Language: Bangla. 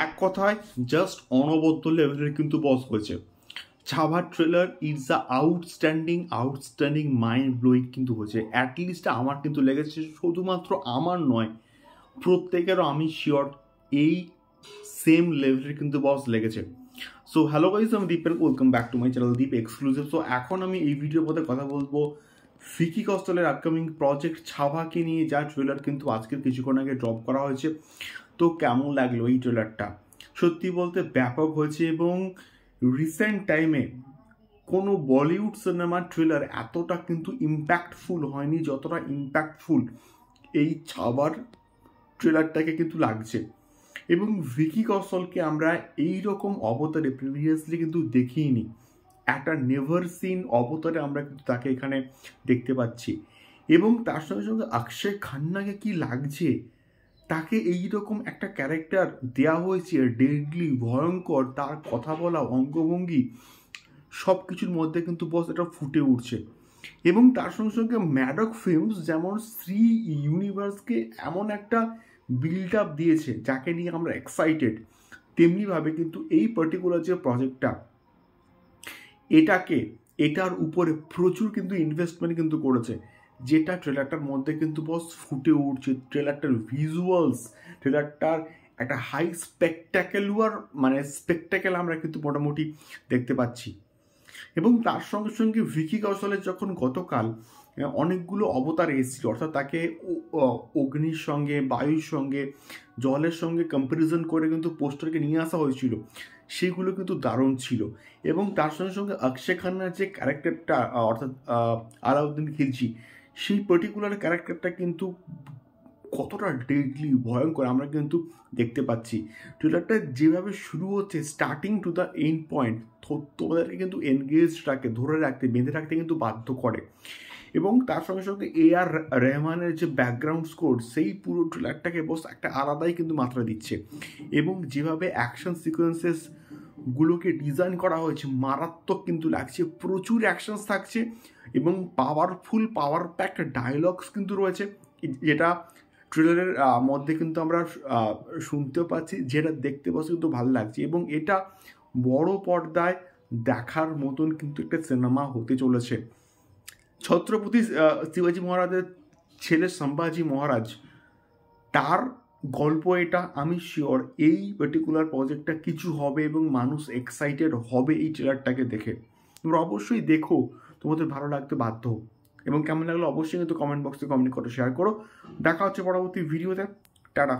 এক কথায় জাস্ট অনবদ্য লেভেলের কিন্তু বস হয়েছে। ছাভার trailer is the outstanding mind blowing কিন্তু হয়েছে। অ্যাটলিস্ট আমার কিন্তু লেগেছে, শুধুমাত্র আমার নয়, প্রত্যেকেরও আমি শিওর এই সেম লেভেলের কিন্তু বস লেগেছে। সো হ্যালো গাইস, আমি দীপের, welcome back to my channel Deep exclusive. So এখন আমি এই ভিডিওর মধ্যে কথা বলবো ভিকি কৌশলের আপকামিং প্রজেক্ট ছাভাকে নিয়ে, যা ট্রেলার কিন্তু আজকের কিছুক্ষণ আগে ড্রপ করা হয়েছে। তো কেমন লাগলো এই ট্রেলারটা? সত্যি বলতে ব্যাপক হয়েছে, এবং রিসেন্ট টাইমে কোনো বলিউড সিনেমার ট্রেলার এতটা কিন্তু ইম্প্যাক্টফুল হয়নি যতটা ইম্প্যাক্টফুল এই ছাভার ট্রেলারটাকে কিন্তু লাগছে। এবং ভিকি কৌশলকে আমরা এই রকম অবতারে প্রিভিয়াসলি কিন্তু দেখিনি। একটা নেভার সিন অবতারে আমরা কিন্তু তাকে এখানে দেখতে পাচ্ছি। এবং তার সঙ্গে সঙ্গে অক্ষয় খান্নাকে কি লাগছে, তাকে এইরকম একটা ক্যারেক্টার দেওয়া হয়েছে, ডেডলি, ভয়ঙ্কর, তার কথা বলা, অঙ্গভঙ্গি, সব কিছুর মধ্যে কিন্তু বস এটা ফুটে উঠছে। এবং তার সঙ্গে সঙ্গে ম্যাডক ফিল্মস যেমন শ্রী ইউনিভার্সকে এমন একটা বিল্ড আপ দিয়েছে যাকে নিয়ে আমরা এক্সাইটেড, তেমনিভাবে কিন্তু এই পার্টিকুলার যে প্রজেক্টটা, এটার উপরে প্রচুর কিন্তু ইনভেস্টমেন্ট কিন্তু করেছে, যেটা ট্রেলারটার মধ্যে কিন্তু বস ফুটে উঠছে। ট্রেলারটার ভিজুয়ালস, ট্রেলারটার একটা হাই স্পেকটাকেল আমরা কিন্তু মোটামুটি দেখতে পাচ্ছি। এবং তার সঙ্গে সঙ্গে ভিকি কৌশলের যখন গতকাল অনেকগুলো অবতার এসেছিল, অর্থাৎ তাকে অগ্নির সঙ্গে, বায়ুর সঙ্গে, জলের সঙ্গে কম্প্যারিজন করে কিন্তু পোস্টারকে নিয়ে আসা হয়েছিল, সেগুলো কিন্তু দারুণ ছিল। এবং তার সঙ্গে সঙ্গে অক্ষয় খান্নার যে ক্যারেক্টারটা, অর্থাৎ আলাউদ্দিন খিলজি, সেই পার্টিকুলার ক্যারেক্টারটা কিন্তু কতটা ডেডলি, ভয়ঙ্কর আমরা কিন্তু দেখতে পাচ্ছি। ট্রেলারটা যেভাবে শুরু হচ্ছে, starting to the end point, তোমাদেরকে কিন্তু এনগেজ রাখে, ধরে রাখতে, বেঁধে রাখতে কিন্তু বাধ্য করে। এবং তার সঙ্গে সঙ্গে আর রহমানের যে ব্যাকগ্রাউন্ড স্কোর, সেই পুরো ট্রেলারটাকে বস একটা আলাদাই কিন্তু মাত্রা দিচ্ছে। এবং যেভাবে অ্যাকশন সিকোয়েন্সেস গুলোকে ডিজাইন করা হয়েছে, মারাত্মক কিন্তু লাগছে। প্রচুর অ্যাকশনস থাকছে এবং পাওয়ার প্যাকড ডায়লগস কিন্তু রয়েছে, যেটা ট্রেলারের মধ্যে কিন্তু আমরা শুনতেও পাচ্ছি, যেটা দেখতে বসে কিন্তু ভালো লাগছে। এবং এটা বড় পর্দায় দেখার মতন কিন্তু একটা সিনেমা হতে চলেছে। ছত্রপতি শিবাজি মহারাজের ছেলে সম্ভাজি মহারাজ, তার গল্প এটা। আমি শিওর এই পার্টিকুলার প্রজেক্টটা কিছু হবে এবং মানুষ এক্সাইটেড হবে এই ট্রেলারটাকে দেখে। তোমরা অবশ্যই দেখো, তোমাদের ভালো লাগতে বাধ্য। এবং কেমন লাগলো অবশ্যই কিন্তু কমেন্ট বক্সে কমেন্ট করে শেয়ার করো। দেখা হচ্ছে পরবর্তী ভিডিওতে। টাটা।